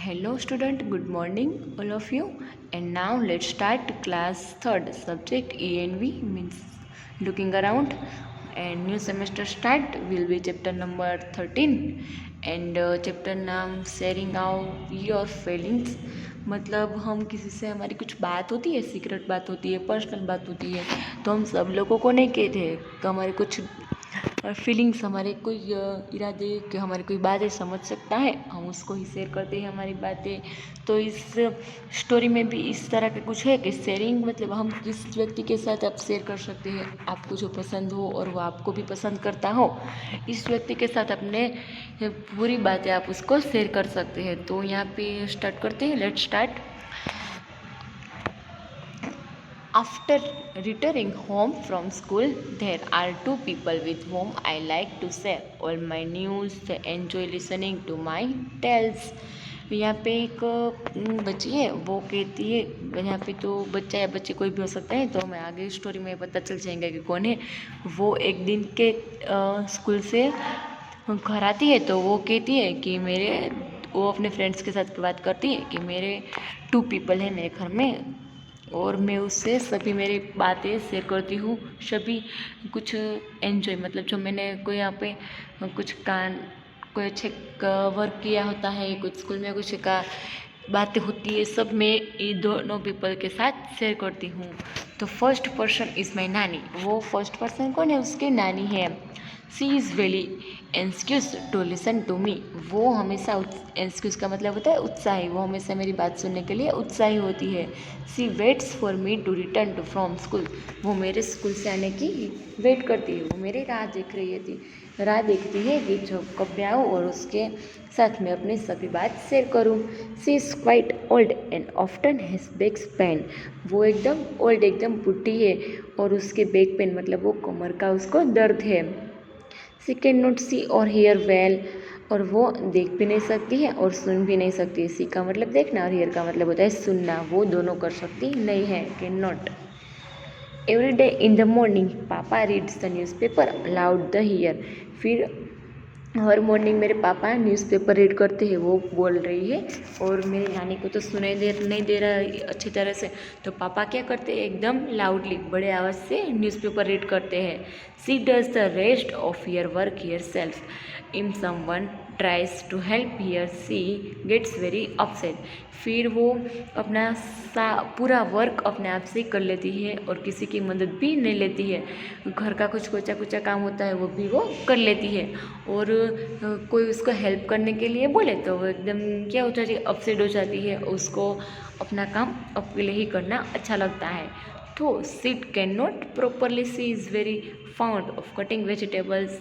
Hello student, good morning all of you, and now let's start class 3rd subject ENV means looking around, and new semester start will be chapter number 13 and chapter नाम sharing out your feelings। मतलब हम किसी से हमारी कुछ बात होती है, सीक्रेट बात होती है, पर्सनल बात होती है, तो हम सब लोगों को नहीं कहते हैं कि हमारे कुछ फीलिंग्स, हमारे कोई इरादे कि हमारी कोई बातें समझ सकता है, हम उसको ही शेयर करते हैं हमारी बातें। तो इस स्टोरी में भी इस तरह का कुछ है कि शेयरिंग मतलब हम किस व्यक्ति के साथ आप शेयर कर सकते हैं, आपको जो पसंद हो और वो आपको भी पसंद करता हो, इस व्यक्ति के साथ अपने पूरी बातें आप उसको शेयर कर सकते हैं। तो यहाँ पे स्टार्ट करते हैं, let's start. After returning home from school, there are two people with whom I like to share all my news. They enjoy listening to my tales. यहाँ पे एक बच्ची है, वो कहती है, यहाँ पे तो बच्चा या बच्चे कोई भी हो सकता है, तो हमें आगे स्टोरी में पता चल जाएगा कि कौन है। वो एक दिन के स्कूल से घर आती है, तो वो कहती है कि वो अपने फ्रेंड्स के साथ बात करती है कि मेरे 2 पीपल हैं मेरे घर में, और मैं उससे सभी मेरी बातें शेयर करती हूँ। सभी कुछ एंजॉय मतलब जो मैंने कोई यहाँ पे कुछ कोई अच्छे वर्क किया होता है, कुछ स्कूल में कुछ का बातें होती है, सब मैं ये दोनों पीपल के साथ शेयर करती हूँ। तो फर्स्ट पर्सन इज़ माई नानी। वो फर्स्ट पर्सन कौन है? उसकी नानी है। She is very anxious to listen to me. वो हमेशा एंस्क्यूज का मतलब होता है उत्साही, वो हमेशा मेरी बात सुनने के लिए उत्साही होती है। She waits for me to return to from school. वो मेरे स्कूल से आने की वेट करती है, वो मेरी राह देखती है कि जो कब आऊँ और उसके साथ मैं अपनी सभी बात शेयर करूँ। She is quite old and often has back pain. वो एकदम ओल्ड, एकदम बुढ़ी है और उसके बैक पेन मतलब वो कमर का उसको दर्द है। सी कैन नॉट सी और हेयर वेल। और वो देख भी नहीं सकती है और सुन भी नहीं सकती है। सी का मतलब देखना और हेयर का मतलब होता है सुनना, वो दोनों कर सकती नहीं है, can not. Every day in the morning पापा reads the newspaper aloud the her. फिर हर मॉर्निंग मेरे पापा न्यूज़पेपर रीड करते हैं, वो बोल रही है और मेरी नानी को तो सुनाई नहीं दे रहा है अच्छी तरह से, तो पापा क्या करते हैं, एकदम लाउडली बड़े आवाज़ से न्यूज़पेपर रीड करते हैं। She does the rest of her work herself. If someone tries to help her she gets very upset. फिर वो अपना पूरा वर्क अपने आप से कर लेती है और किसी की मदद भी नहीं लेती है। घर का कुछ कोचा कुचा काम होता है वो भी वो कर लेती है, और कोई उसको हेल्प करने के लिए बोले तो वो एकदम क्या हो जाती है, अपसेट हो जाती है। उसको अपना काम अकेले ही करना अच्छा लगता है। तो she can not properly, she is very fond of cutting vegetables.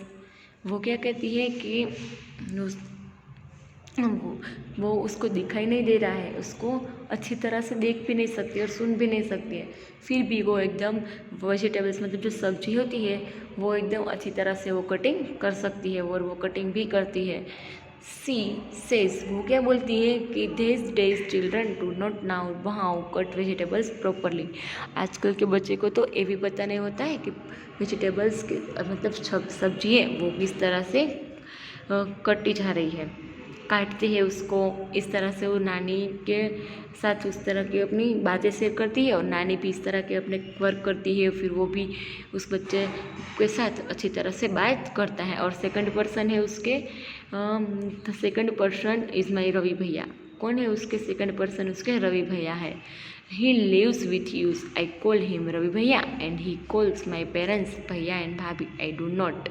वो क्या कहती है कि वो उसको दिखाई नहीं दे रहा है, उसको अच्छी तरह से देख भी नहीं सकती और सुन भी नहीं सकती है, फिर भी वो एकदम वेजिटेबल्स मतलब जो सब्जी होती है वो एकदम अच्छी तरह से वो कटिंग कर सकती है और वो कटिंग भी करती है। सी सेज, वो क्या बोलती है कि this days children do not now how cut vegetables properly. आजकल के बच्चे को तो ये भी पता नहीं होता है कि वेजिटेबल्स के मतलब सब्जी है वो किस तरह से कटी जा रही है, काटती है उसको। इस तरह से वो नानी के साथ उस तरह की अपनी बातें शेयर करती है और नानी भी इस तरह के अपने वर्क करती है, फिर वो भी उस बच्चे के साथ अच्छी तरह से बात करता है। और सेकंड पर्सन है उसके, second person is my Ravi भैया। कौन है उसके सेकंड पर्सन? उसके रवि भैया है। He lives with us, I call him Ravi bhaiya and he calls my parents bhaiya and bhabhi, I do not.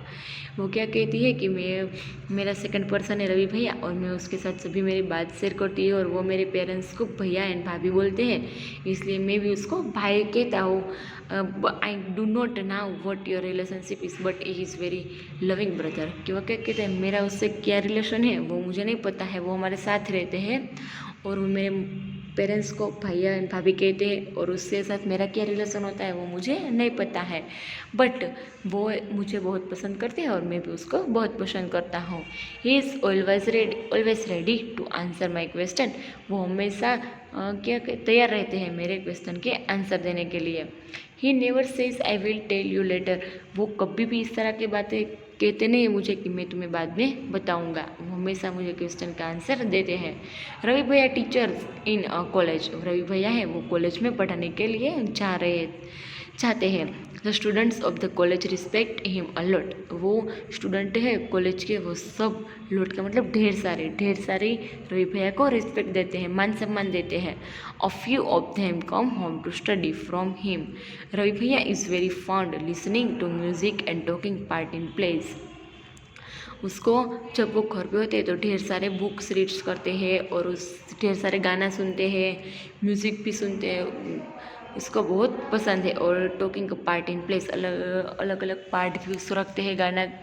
वो क्या कहती है कि मेरा सेकंड पर्सन है रवि भैया और मैं उसके साथ सभी मेरी बात शेयर करती हूँ, और वो मेरे पेरेंट्स को भैया एंड भाभी बोलते हैं, इसलिए मैं भी उसको भाई कहता हूँ। I do not now what your relationship is but he is very loving brother. कि वो क्या कहते हैं, मेरा उससे क्या रिलेशन है वो मुझे नहीं पता है, वो हमारे साथ रहते हैं और वो मेरे पेरेंट्स को भैया एंड भाभी कहते हैं, और उसके साथ मेरा क्या रिलेशन होता है वो मुझे नहीं पता है, बट वो मुझे बहुत पसंद करते हैं और मैं भी उसको बहुत पसंद करता हूँ। He is always ready to answer my question. वो हमेशा तैयार रहते हैं मेरे क्वेश्चन के आंसर देने के लिए। He never says I will tell you later. वो कभी भी इस तरह की बातें कहते नहीं मुझे कि मैं तुम्हें बाद में बताऊंगा, वो हमेशा मुझे क्वेश्चन का आंसर देते हैं। रवि भैया टीचर्स इन कॉलेज, रवि भैया है वो कॉलेज में पढ़ाने के लिए चाहते हैं। The students of the college respect him a lot, वो स्टूडेंट है कॉलेज के, वो सब लॉट का मतलब ढेर सारे रवि भैया को रिस्पेक्ट देते हैं, मान सम्मान देते हैं। A few of them come home to study from him, Ravi bhaiya is very fond listening to music and talking part in plays. उसको जब वो घर पे होते हैं तो ढेर सारे बुक्स रीड्स करते हैं और उस ढेर सारे गाना सुनते हैं, म्यूज़िक भी सुनते हैं, इसको बहुत पसंद है। और टॉकिंग का पार्ट इन प्लेस, अलग अलग पार्ट भी उसको रखते हैं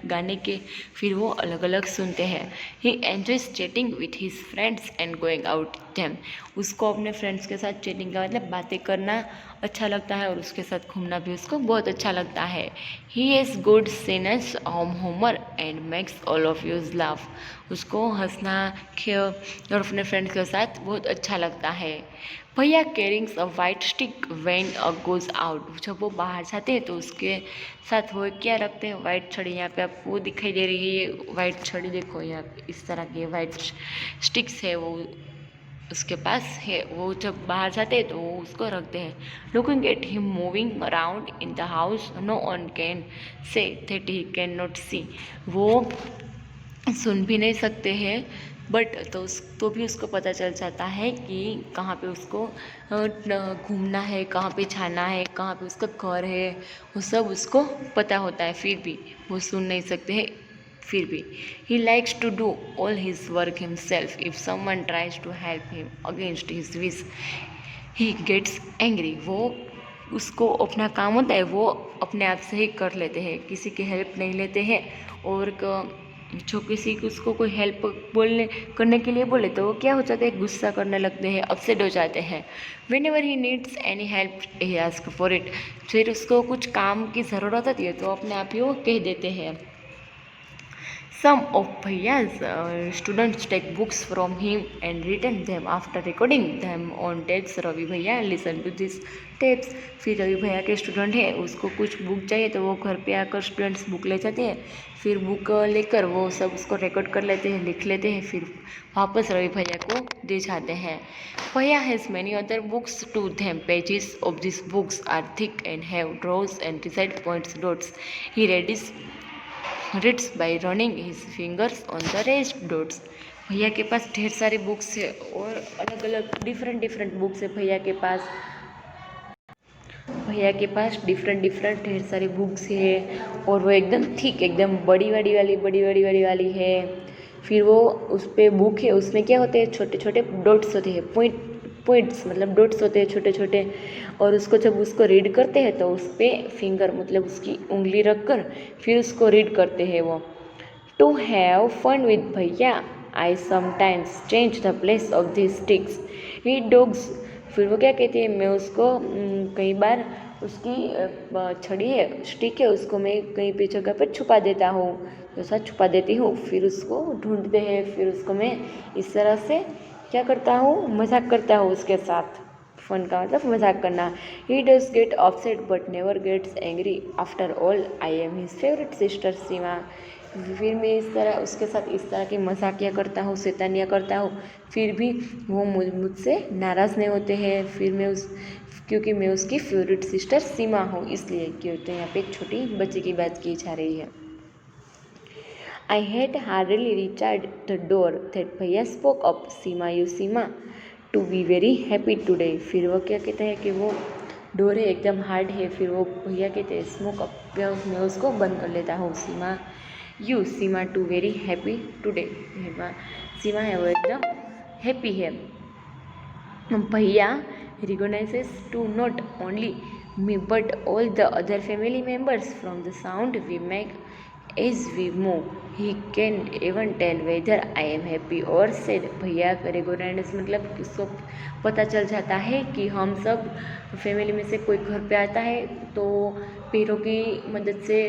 गाने के, फिर वो अलग अलग सुनते हैं। He enjoys chatting with his friends and going out them, उसको अपने फ्रेंड्स के साथ चैटिंग का मतलब बातें करना अच्छा लगता है और उसके साथ घूमना भी उसको बहुत अच्छा लगता है। He has good sense of humour and makes all of use laugh, उसको हंसना खेल और अपने फ्रेंड्स के साथ बहुत अच्छा लगता है। Bhaiya carries a white stick when a goes out, जब वो बाहर जाते हैं तो उसके साथ वो क्या रखते हैं, वाइट छड़ी। यहाँ पे आपको दिखाई दे रही है वाइट छड़ी, देखो यहाँ पे इस तरह के वाइट स्टिक्स है वो उसके पास है। वो जब बाहर जाते हैं तो वो उसको रखते हैं। Looking at him moving around in the house no one can say that he can not see, वो सुन भी नहीं सकते हैं बट तो भी उसको पता चल जाता है कि कहाँ पे उसको घूमना है, कहाँ पे जाना है, कहाँ पे उसका घर है, वो सब उसको पता होता है, फिर भी वो सुन नहीं सकते हैं। फिर भी he likes to do all his work himself, if someone tries to help him against his wish he gets angry, वो उसको अपना काम होता है वो अपने आप से ही कर लेते हैं, किसी की हेल्प नहीं लेते हैं। और जो किसी को उसको कोई हेल्प बोलने करने के लिए बोले तो वो क्या हो जाते हैं, गुस्सा करने लगते हैं, अपसेट हो जाते हैं। When ever he needs any help he ask for it, फिर उसको कुछ काम की ज़रूरत होती है तो अपने आप ही वो कह देते हैं। Some of Bhaiya's students take books from him and return them after recording them on tapes. Ravi भैया listen to these tapes, फिर रवि भैया के स्टूडेंट है उसको कुछ बुक चाहिए तो वो घर पे आकर स्टूडेंट्स बुक ले जाते हैं, फिर बुक लेकर वो सब उसको रिकॉर्ड कर लेते हैं, लिख लेते हैं, फिर वापस रवि भैया को दे जाते हैं। भैया has many other books to them. Pages of these books are thick and have draws and recite points dots. He reads by running his fingers on the raised dots. भैया के पास ढेर सारी बुक्स है और अलग अलग डिफरेंट बुक्स है भैया के पास। डिफरेंट ढेर सारी बुक्स है और वो एकदम थिक, एकदम बड़ी बड़ी वाली है। फिर वो उस पर बुक है, उसमें क्या होते हैं, छोटे छोटे डॉट्स होते हैं, पॉइंट्स मतलब डॉट्स होते हैं छोटे छोटे, और उसको जब उसको रीड करते हैं तो उस पर फिंगर मतलब उसकी उंगली रख कर फिर उसको रीड करते हैं वो। टू हैव फन विद भैया I sometimes change the place of this sticks we dogs, फिर वो क्या कहती है, मैं उसको कई बार उसकी छड़ी है, स्टिक है, उसको मैं कहीं पे जगह पर छुपा देता हूँ, ऐसा छुपा देती हूँ, फिर उसको ढूंढते हैं, फिर उसको मैं इस तरह से क्या करता हूँ, मजाक करता हूँ उसके साथ। फन का मतलब मजाक करना। He does get upset but never gets angry, after all I am his favourite sister Seema, फिर मैं इस तरह उसके साथ इस तरह की मजाकियाँ करता हूँ, शैतानियाँ करता हूँ, फिर भी वो मुझसे नाराज़ नहीं होते हैं। फिर मैं क्योंकि मैं उसकी फेवरेट सिस्टर सीमा हूँ इसलिए, क्योंकि यहाँ पे एक छोटी बच्ची की बात की जा रही है। I had hardly reached the door that bhaiya spoke up, Seema you seem to be very happy today, फिर वो क्या कहते हैं कि वो डोर है एकदम हार्ड है, फिर वो भैया कहते हैं स्मोक अप, मैं उसको बंद कर लेता हूँ। Seema you seem to very happy today, Seema है वो एकदम हैप्पी है। Bhaiya recognizes to not only me but all the other family members from the sound we make as we move. He can even tell whether I am happy or sad. भैया recognise मतलब उसको पता चल जाता है कि हम सब फैमिली में से कोई घर पे आता है तो पैरों की मदद से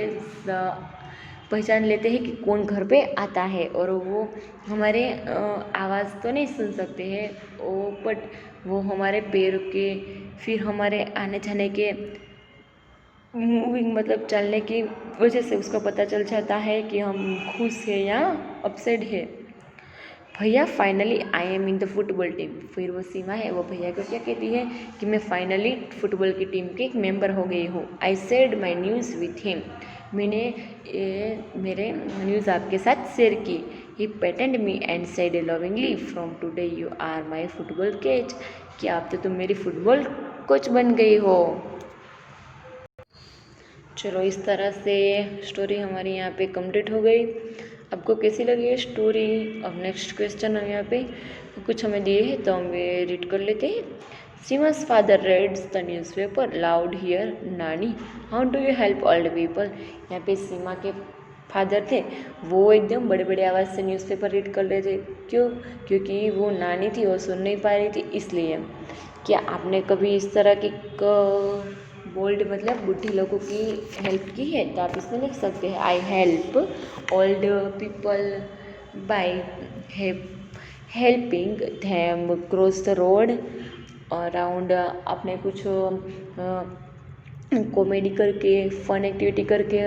पहचान लेते हैं कि कौन घर पे आता है, और वो हमारे आवाज़ तो नहीं सुन सकते हैं वो, बट वो हमारे पैर के फिर हमारे आने जाने के मूविंग मतलब चलने की वजह से उसको पता चल जाता है कि हम खुश है या अपसेट है। भैया finally I am in the football team. फिर वो सीमा है वो भैया को क्या कहती है कि मैं फाइनली फुटबॉल की टीम की एक मेंबर हो गई हूँ। I shared my news with him. मैंने मेरे न्यूज़ आपके साथ शेयर की। He patted me and said lovingly from today you are my football coach. कि आप तो तुम मेरी फुटबॉल कोच बन गई हो। चलो इस तरह से स्टोरी हमारी यहाँ पे कंप्लीट हो गई। आपको कैसी लगी है स्टोरी? अब नेक्स्ट क्वेश्चन हम यहाँ पे कुछ हमें दिए हैं तो हम वे रीड कर लेते हैं। Seema's father reads the newspaper loud her nani how do you help old people. यहाँ पे सीमा के फादर थे वो एकदम बड़े बड़े आवाज़ से न्यूज़पेपर रीड कर रहे थे। क्यों? क्योंकि वो नानी थी वो सुन नहीं पा रही थी इसलिए। क्या आपने कभी इस तरह की बोल्ड मतलब बुढ़े लोगों की हेल्प की है? तो आप इसमें लिख सकते हैं I help old people by helping them cross the road around. आपने कुछ कॉमेडी करके फन एक्टिविटी करके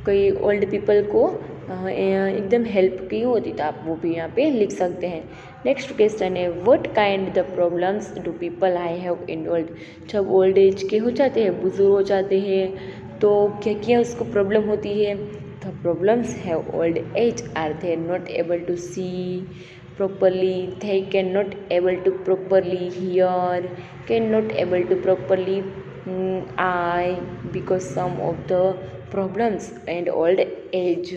कई ओल्ड पीपल को एकदम हेल्प की होती तो आप वो भी यहाँ पे लिख सकते हैं। नेक्स्ट क्वेश्चन है what kind the problems do people I have in old. जब ओल्ड एज के हो जाते हैं बुजुर्ग हो जाते हैं तो क्या क्या उसको प्रॉब्लम होती है? The problems have old age are they not able to see properly, they cannot able to properly hear, cannot able to properly eye because some of the problems and old age.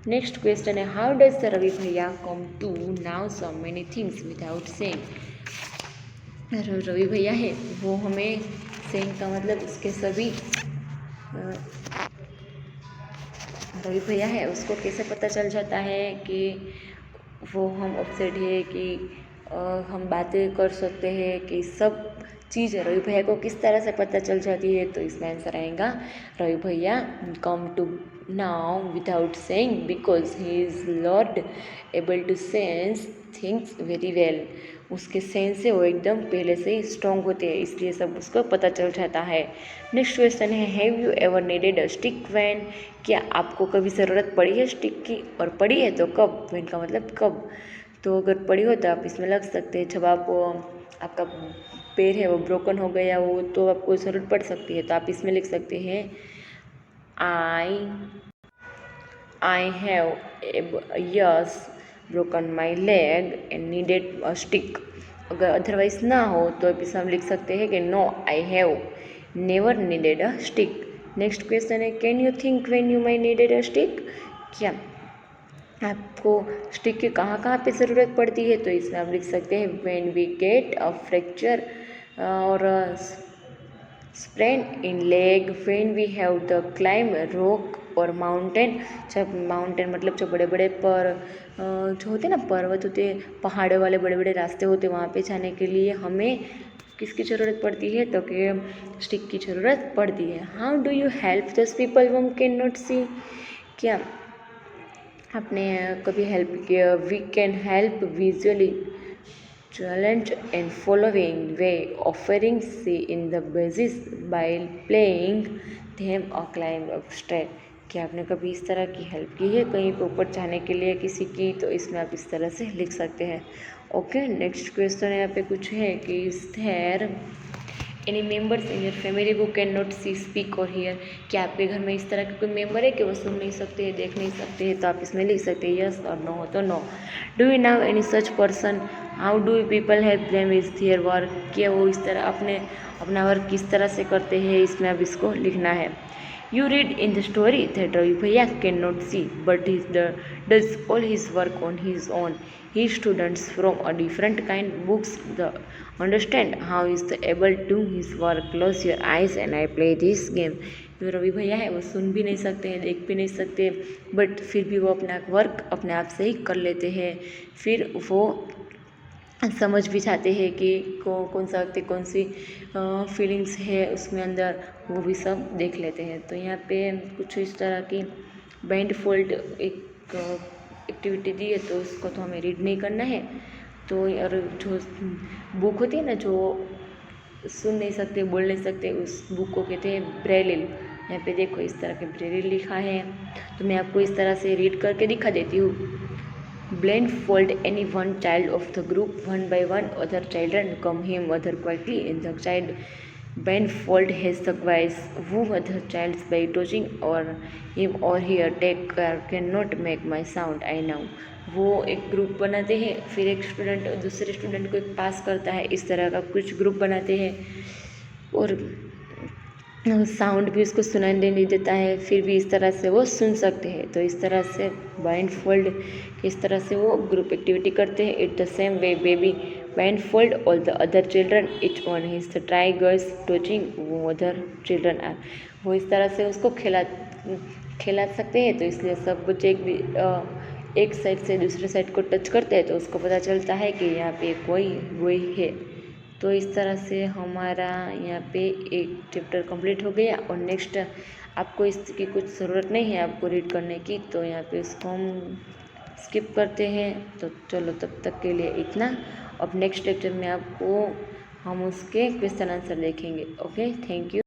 Next question है how does the Ravi Bhaiya come to know so many things without saying। Ravi भैया है वो हमें saying का मतलब उसके सभी रवि भैया है उसको कैसे पता चल जाता है कि वो हम अपसेट है कि हम बातें कर सकते हैं कि सब चीज़ रवि भैया को किस तरह से पता चल जाती है? तो इसमें आंसर आएगा रवि भैया come to now without saying because he is not able to sense things very well. उसके सेंस से वो एकदम पहले से ही स्ट्रॉन्ग होते हैं इसलिए सब उसको पता चल जाता है। नेक्स्ट क्वेश्चन है have you ever needed a stick van. क्या आपको कभी ज़रूरत पड़ी है स्टिक की? और पड़ी है तो कब? वैन का मतलब कब। तो अगर पड़ी हो तो आप इसमें लग सकते हैं जब आपका पैर है वो ब्रोकन हो गया हो तो आपको ज़रूरत पड़ सकती है तो आप इसमें लिख सकते हैं I have yes broken my leg and needed a stick. अगर अदरवाइज ना हो तो इसमें हम लिख सकते हैं कि no I have never needed a stick. Next question है can you think when you my needed a stick. क्या आपको स्टिक की कहाँ कहाँ पे ज़रूरत पड़ती है? तो इसमें आप लिख सकते हैं when we get a fracture और sprain in leg, when we have the climb rock और माउंटेन। जब माउंटेन मतलब जो बड़े बड़े जो होते ना पर्वत होते पहाड़ों वाले बड़े बड़े रास्ते होते वहाँ पे जाने के लिए हमें किसकी ज़रूरत पड़ती है? तो कि स्टिक की ज़रूरत पड़ती है। How do you help these people whom can not see. क्या आपने कभी हेल्प किया? We can help visually challenge and following way offering see in the basis by playing them or climb up stair। क्या आपने कभी इस तरह की हेल्प की है कहीं पे ऊपर जाने के लिए किसी की? तो इसमें आप इस तरह से लिख सकते हैं। ओके नेक्स्ट क्वेश्चन यहाँ पे कुछ है कि is there any members in your family who can not see speak और हियर। क्या आपके घर में इस तरह के कोई मेंबर है कि वो सुन नहीं सकते देख नहीं सकते हैं? तो आप इसमें लिख सकते हैं यस और नो हो तो no. Do you know any such person how do people help them is there work. क्या वो इस तरह अपना वर्क किस तरह से करते हैं? इसमें अब इसको लिखना है। You read in the story that Ravi Bhaiya cannot see, but he does all his work on his own. His students from a different kind books the understand how he is able to his work. Close your eyes and I play this game. जो रवि भैया है वो सुन भी नहीं सकते हैं देख भी नहीं सकते बट फिर भी वो अपना वर्क अपने आप से ही कर लेते हैं। फिर वो समझ भी जाते हैं कि कौन सा व्यक्ति कौन सी फीलिंग्स है उसमें अंदर वो भी सब देख लेते हैं। तो यहाँ पे कुछ इस तरह की बाइंड फोल्ड एक एक्टिविटी दी है तो उसको तो हमें रीड नहीं करना है। तो और जो बुक होती है ना जो सुन नहीं सकते, बोल नहीं सकते, उस बुक को कहते हैं ब्रेलिल। यहाँ पे देखो इस तरह के ब्रेलिल लिखा है, तो मैं आपको इस तरह से रीड करके दिखा देती हूँ। Blindfold any one child of the group one by one. Other children come him other quietly, and the child blindfold has the voice. Woo other child by touching or him or her. Take care, cannot make my sound. I know. वो एक group बनाते हैं, फिर एक student दूसरे student को पास करता है, इस तरह का कुछ ग्रुप बनाते हैं और साउंड भी उसको सुनाई नहीं देता है, फिर भी इस तरह से वो सुन सकते हैं। तो इस तरह से ब्लाइंडफोल्ड इस तरह से वो ग्रुप एक्टिविटी करते हैं। It the same way baby blindfold all the other children each one his the try girls touching वो अदर चिल्ड्रन आर। वो इस तरह से उसको खिला सकते हैं, तो इसलिए सब बच्चे एक साइड से दूसरे साइड को टच करते हैं तो उसको पता चलता है कि यहाँ पे कोई है। तो इस तरह से हमारा यहाँ पे एक चैप्टर कंप्लीट हो गया। और नेक्स्ट आपको इसकी कुछ ज़रूरत नहीं है आपको रीड करने की, तो यहाँ पे इसको हम स्किप करते हैं। तो चलो तब तक के लिए इतना। अब नेक्स्ट लेक्चर में आपको हम उसके क्वेश्चन आंसर देखेंगे। Okay, thank you.